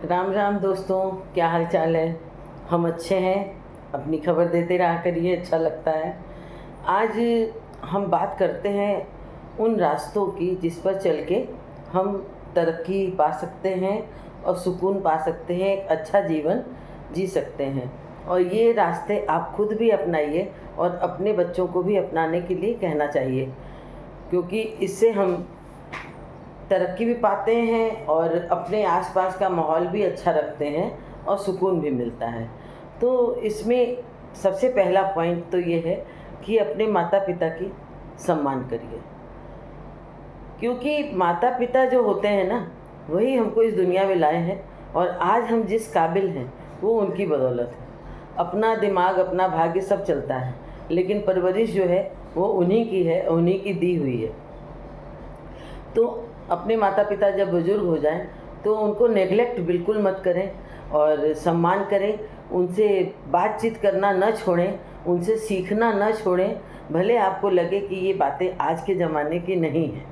राम राम दोस्तों, क्या हाल चाल है। हम अच्छे हैं। अपनी खबर देते रहा करिए, अच्छा लगता है। आज हम बात करते हैं उन रास्तों की जिस पर चल के हम तरक्की पा सकते हैं और सुकून पा सकते हैं, एक अच्छा जीवन जी सकते हैं। और ये रास्ते आप खुद भी अपनाइए और अपने बच्चों को भी अपनाने के लिए कहना चाहिए, क्योंकि इससे हम तरक्की भी पाते हैं और अपने आसपास का माहौल भी अच्छा रखते हैं और सुकून भी मिलता है। तो इसमें सबसे पहला पॉइंट तो ये है कि अपने माता पिता की सम्मान करिए, क्योंकि माता पिता जो होते हैं ना, वही हमको इस दुनिया में लाए हैं और आज हम जिस काबिल हैं वो उनकी बदौलत है। अपना दिमाग, अपना भाग्य सब चलता है, लेकिन परवरिश जो है वो उन्हीं की है, उन्हीं की दी हुई है। तो अपने माता पिता जब बुज़ुर्ग हो जाएं तो उनको नेगलेक्ट बिल्कुल मत करें और सम्मान करें। उनसे बातचीत करना न छोड़ें, उनसे सीखना न छोड़ें। भले आपको लगे कि ये बातें आज के ज़माने की नहीं हैं,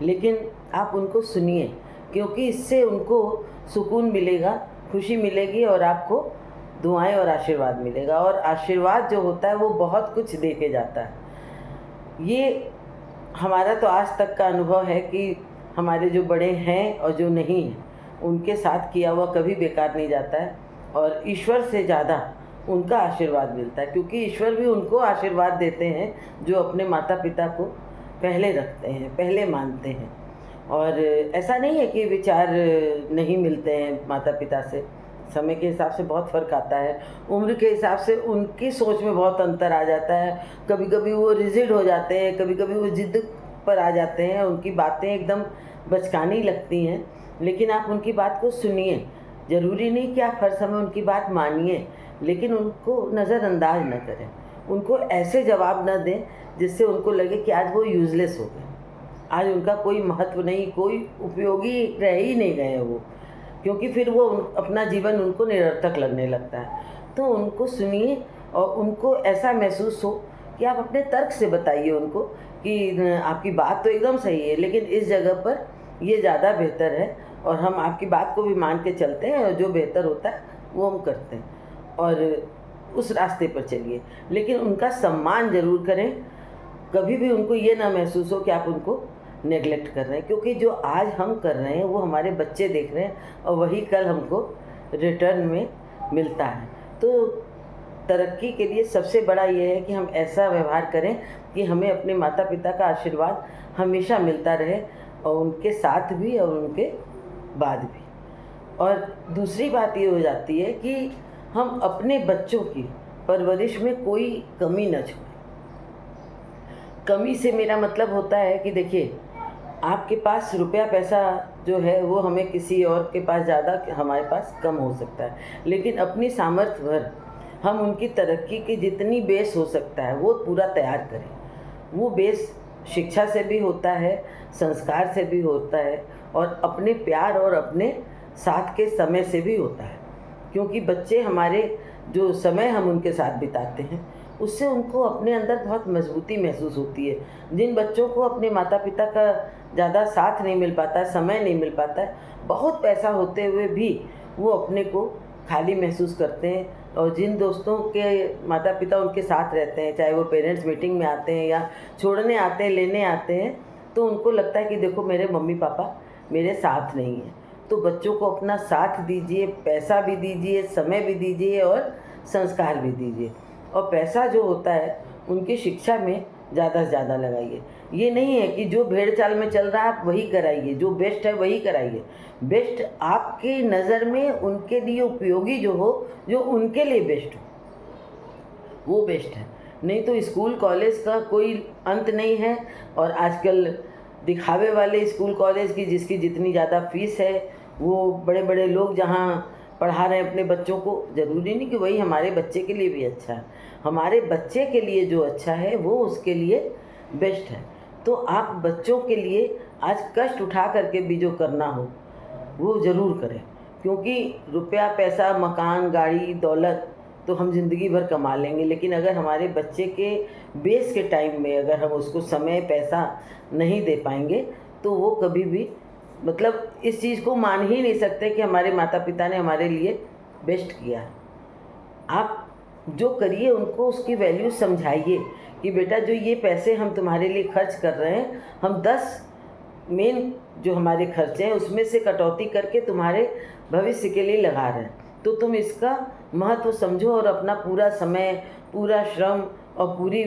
लेकिन आप उनको सुनिए, क्योंकि इससे उनको सुकून मिलेगा, खुशी मिलेगी और आपको दुआएं और आशीर्वाद मिलेगा। और आशीर्वाद जो होता है वो बहुत कुछ दे के जाता है। ये हमारा तो आज तक का अनुभव है कि हमारे जो बड़े हैं और जो नहीं हैं, उनके साथ किया हुआ कभी बेकार नहीं जाता है और ईश्वर से ज़्यादा उनका आशीर्वाद मिलता है, क्योंकि ईश्वर भी उनको आशीर्वाद देते हैं जो अपने माता पिता को पहले रखते हैं, पहले मानते हैं। और ऐसा नहीं है कि विचार नहीं मिलते हैं माता पिता से। समय के हिसाब से बहुत फ़र्क आता है, उम्र के हिसाब से उनकी सोच में बहुत अंतर आ जाता है। कभी कभी वो रिजिड हो जाते हैं, कभी कभी वो ज़िद पर आ जाते हैं, उनकी बातें एकदम बचकानी लगती हैं। लेकिन आप उनकी बात को सुनिए। ज़रूरी नहीं कि आप हर समय उनकी बात मानिए, लेकिन उनको नज़रअंदाज न करें। उनको ऐसे जवाब न दें जिससे उनको लगे कि आज वो यूज़लेस हो गए, आज उनका कोई महत्व नहीं, कोई उपयोगी रह ही नहीं गए वो, क्योंकि फिर वो अपना जीवन उनको निरर्थक लगने लगता है। तो उनको सुनिए और उनको ऐसा महसूस हो कि आप अपने तर्क से बताइए उनको कि आपकी बात तो एकदम सही है, लेकिन इस जगह पर ये ज़्यादा बेहतर है और हम आपकी बात को भी मान के चलते हैं और जो बेहतर होता है वो हम करते हैं और उस रास्ते पर चलिए। लेकिन उनका सम्मान ज़रूर करें। कभी भी उनको ये ना महसूस हो कि आप उनको नेगलेक्ट कर रहे हैं, क्योंकि जो आज हम कर रहे हैं वो हमारे बच्चे देख रहे हैं और वही कल हमको रिटर्न में मिलता है। तो तरक्की के लिए सबसे बड़ा ये है कि हम ऐसा व्यवहार करें कि हमें अपने माता पिता का आशीर्वाद हमेशा मिलता रहे, और उनके साथ भी और उनके बाद भी। और दूसरी बात ये हो जाती है कि हम अपने बच्चों की परवरिश में कोई कमी न छोड़ें। कमी से मेरा मतलब होता है कि देखिए, आपके पास रुपया पैसा जो है वो हमें किसी और के पास ज़्यादा, हमारे पास कम हो सकता है, लेकिन अपनी सामर्थ्य भर हम उनकी तरक्की की जितनी बेस हो सकता है वो पूरा तैयार करें। वो बेस शिक्षा से भी होता है, संस्कार से भी होता है और अपने प्यार और अपने साथ के समय से भी होता है। क्योंकि बच्चे हमारे, जो समय हम उनके साथ बिताते हैं उससे उनको अपने अंदर बहुत मजबूती महसूस होती है। जिन बच्चों को अपने माता पिता का ज़्यादा साथ नहीं मिल पाता है, समय नहीं मिल पाता है, बहुत पैसा होते हुए भी वो अपने को खाली महसूस करते हैं। और जिन दोस्तों के माता पिता उनके साथ रहते हैं, चाहे वो पेरेंट्स मीटिंग में आते हैं या छोड़ने आते हैं, लेने आते हैं, तो उनको लगता है कि देखो मेरे मम्मी पापा मेरे साथ नहीं हैं। तो बच्चों को अपना साथ दीजिए, पैसा भी दीजिए, समय भी दीजिए और संस्कार भी दीजिए। और पैसा जो होता है उनकी शिक्षा में ज़्यादा से ज़्यादा लगाइए। ये नहीं है कि जो भेड़ चाल में चल रहा है आप वही कराइए, जो बेस्ट है वही कराइए। बेस्ट आपकी नज़र में उनके लिए उपयोगी जो हो, जो उनके लिए बेस्ट हो, वो बेस्ट है। नहीं तो स्कूल कॉलेज का कोई अंत नहीं है। और आजकल दिखावे वाले स्कूल कॉलेज की, जिसकी जितनी ज़्यादा फीस है, वो बड़े बड़े लोग जहाँ पढ़ा रहे हैं अपने बच्चों को, ज़रूरी नहीं कि वही हमारे बच्चे के लिए भी अच्छा है। हमारे बच्चे के लिए जो अच्छा है वो उसके लिए बेस्ट है। तो आप बच्चों के लिए आज कष्ट उठा करके भी जो करना हो वो ज़रूर करें, क्योंकि रुपया पैसा, मकान, गाड़ी, दौलत तो हम ज़िंदगी भर कमा लेंगे, लेकिन अगर हमारे बच्चे के बेस के टाइम में अगर हम उसको समय पैसा नहीं दे पाएंगे तो वो कभी भी मतलब इस चीज़ को मान ही नहीं सकते कि हमारे माता पिता ने हमारे लिए बेस्ट किया है। आप जो करिए उनको उसकी वैल्यू समझाइए कि बेटा जो ये पैसे हम तुम्हारे लिए खर्च कर रहे हैं, हम 10 मेन जो हमारे खर्चे हैं उसमें से कटौती करके तुम्हारे भविष्य के लिए लगा रहे हैं, तो तुम इसका महत्व समझो और अपना पूरा समय, पूरा श्रम और पूरी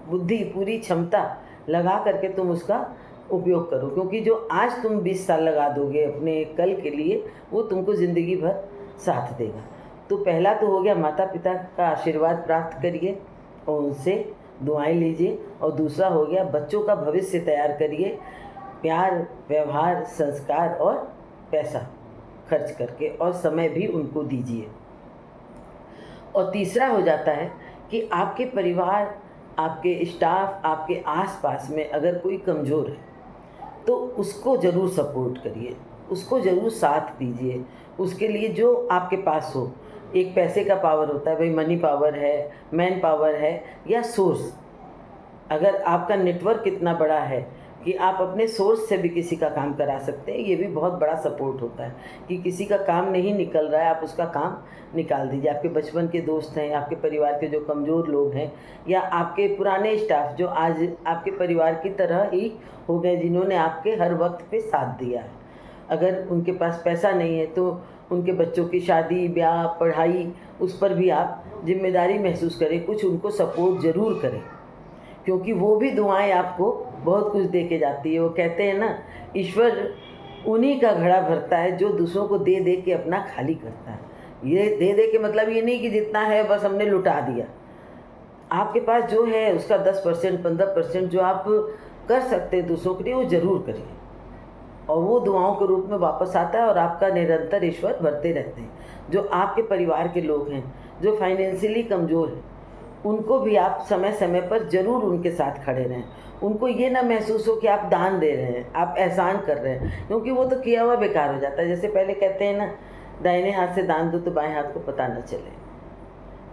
बुद्धि, पूरी क्षमता लगा करके तुम उसका उपयोग करो, क्योंकि जो आज तुम 20 साल लगा दोगे अपने कल के लिए, वो तुमको ज़िंदगी भर साथ देगा। तो पहला तो हो गया, माता पिता का आशीर्वाद प्राप्त करिए और उनसे दुआएं लीजिए, और दूसरा हो गया, बच्चों का भविष्य तैयार करिए, प्यार, व्यवहार, संस्कार और पैसा खर्च करके, और समय भी उनको दीजिए। और तीसरा हो जाता है कि आपके परिवार, आपके स्टाफ, आपके आसपास में अगर कोई कमज़ोर है तो उसको ज़रूर सपोर्ट करिए, उसको ज़रूर साथ दीजिए, उसके लिए जो आपके पास हो। एक पैसे का पावर होता है भाई, मनी पावर है, मैन पावर है, या सोर्स। अगर आपका नेटवर्क इतना बड़ा है कि आप अपने सोर्स से भी किसी का काम करा सकते हैं, ये भी बहुत बड़ा सपोर्ट होता है कि किसी का काम नहीं निकल रहा है, आप उसका काम निकाल दीजिए। आपके बचपन के दोस्त हैं, आपके परिवार के जो कमज़ोर लोग हैं, या आपके पुराने स्टाफ जो आज आपके परिवार की तरह ही हो गए, जिन्होंने आपके हर वक्त पे साथ दिया है, अगर उनके पास पैसा नहीं है तो उनके बच्चों की शादी, ब्याह, पढ़ाई, उस पर भी आप जिम्मेदारी महसूस करें, कुछ उनको सपोर्ट ज़रूर करें, क्योंकि वो भी दुआएं आपको बहुत कुछ दे के जाती है। वो कहते हैं ना, ईश्वर उन्हीं का घड़ा भरता है जो दूसरों को दे दे के अपना खाली करता है। ये दे दे के मतलब ये नहीं कि जितना है बस हमने लुटा दिया। आपके पास जो है उसका 10%, 15% जो आप कर सकते हैं दूसरों के लिए, वो ज़रूर करिए, और वो दुआओं के रूप में वापस आता है, और आपका निरंतर ईश्वर भरते रहते हैं। जो आपके परिवार के लोग हैं, जो फाइनेंशियली कमज़ोर हैं, उनको भी आप समय समय पर ज़रूर उनके साथ खड़े रहें। उनको ये ना महसूस हो कि आप दान दे रहे हैं, आप एहसान कर रहे हैं, क्योंकि वो तो किया हुआ बेकार हो जाता है। जैसे पहले कहते हैं ना, दाहिने हाथ से दान दो तो बाएं हाथ को पता न चले,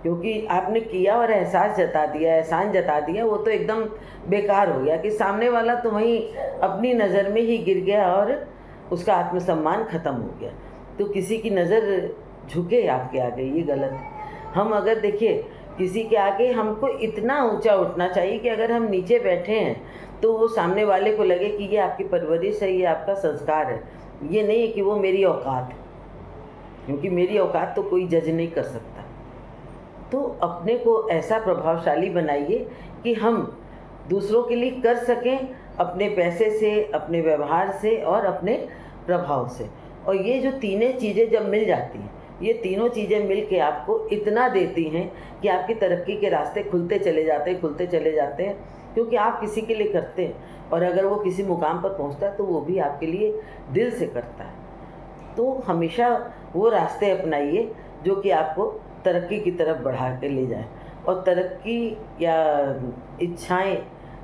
क्योंकि आपने किया और एहसास जता दिया, एहसान जता दिया, वो तो एकदम बेकार हो गया कि सामने वाला तो वहीं अपनी नज़र में ही गिर गया और उसका आत्मसम्मान ख़त्म हो गया। तो किसी की नज़र झुके आपके आगे, ये गलत है। हम अगर देखिए किसी के आगे, हमको इतना ऊंचा उठना चाहिए कि अगर हम नीचे बैठे हैं तो वो सामने वाले को लगे कि ये आपकी परवरिश है, ये आपका संस्कार है। ये नहीं है कि वो मेरी औकात है, क्योंकि मेरी औकात तो कोई जज नहीं कर सकता। तो अपने को ऐसा प्रभावशाली बनाइए कि हम दूसरों के लिए कर सकें, अपने पैसे से, अपने व्यवहार से और अपने प्रभाव से। और ये जो तीनों चीज़ें जब मिल जाती हैं, ये तीनों चीज़ें मिल के आपको इतना देती हैं कि आपकी तरक्की के रास्ते खुलते चले जाते हैं, खुलते चले जाते हैं, क्योंकि आप किसी के लिए करते हैं, और अगर वो किसी मुकाम पर पहुंचता है तो वो भी आपके लिए दिल से करता है। तो हमेशा वो रास्ते अपनाइए जो कि आपको तरक्की की तरफ बढ़ा के ले जाए। और तरक्की या इच्छाएं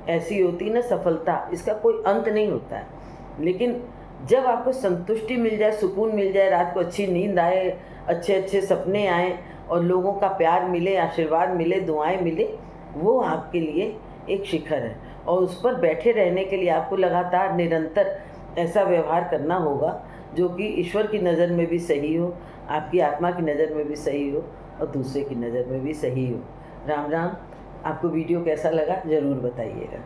ऐसी होती ना, सफलता, इसका कोई अंत नहीं होता है, लेकिन जब आपको संतुष्टि मिल जाए, सुकून मिल जाए, रात को अच्छी नींद आए, अच्छे अच्छे सपने आए, और लोगों का प्यार मिले, आशीर्वाद मिले, दुआएं मिले, वो आपके लिए एक शिखर है। और उस पर बैठे रहने के लिए आपको लगातार निरंतर ऐसा व्यवहार करना होगा जो कि ईश्वर की नज़र में भी सही हो, आपकी आत्मा की नज़र में भी सही हो, और दूसरे की नज़र में भी सही हो। राम राम। आपको वीडियो कैसा लगा ज़रूर बताइएगा।